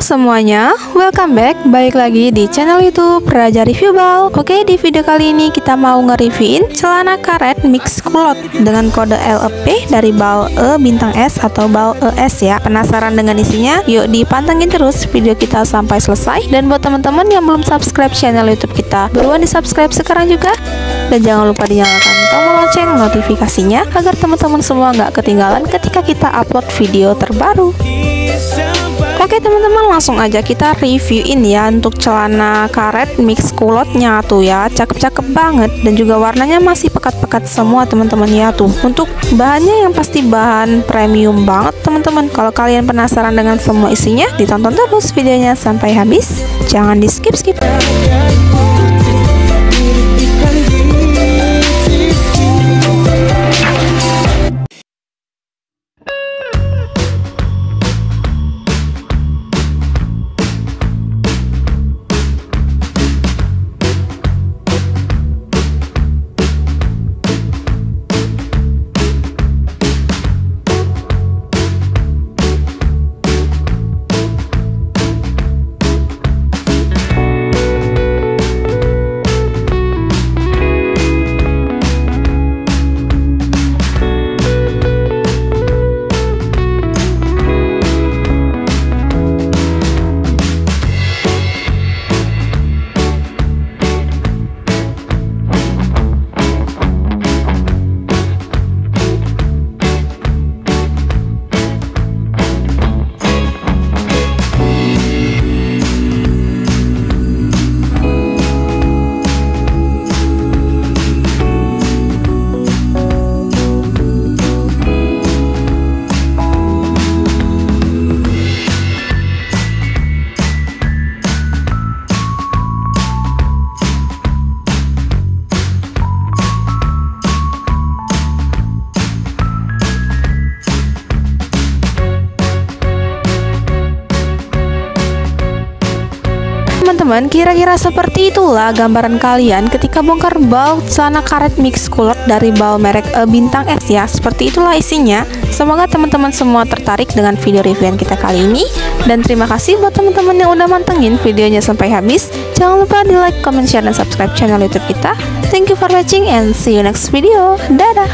semuanya, welcome back, balik lagi di channel YouTube Raja Review Bal. Oke, di video kali ini kita mau nge-reviewin celana karet mix kulot dengan kode LEP dari bal E bintang S atau bal ES ya. Penasaran dengan isinya? Yuk dipantengin terus video kita sampai selesai. Dan buat teman-teman yang belum subscribe channel YouTube kita, buruan di subscribe sekarang juga. Dan jangan lupa dinyalakan tombol lonceng notifikasinya agar teman-teman semua nggak ketinggalan ketika kita upload video terbaru. Oke teman-teman, langsung aja kita reviewin ya untuk celana karet mix kulotnya tuh ya, cakep-cakep banget dan juga warnanya masih pekat-pekat semua teman-teman ya tuh. Untuk bahannya yang pasti bahan premium banget teman-teman. Kalau kalian penasaran dengan semua isinya, ditonton terus videonya sampai habis, jangan di skip-skip. Teman-teman, kira-kira seperti itulah gambaran kalian ketika bongkar bal celana karet mix kulot dari bal merek E bintang S ya. Seperti itulah isinya. Semoga teman-teman semua tertarik dengan video reviewan kita kali ini. Dan terima kasih buat teman-teman yang udah mantengin videonya sampai habis. Jangan lupa di like, comment, share, dan subscribe channel YouTube kita. Thank you for watching and see you next video. Dadah.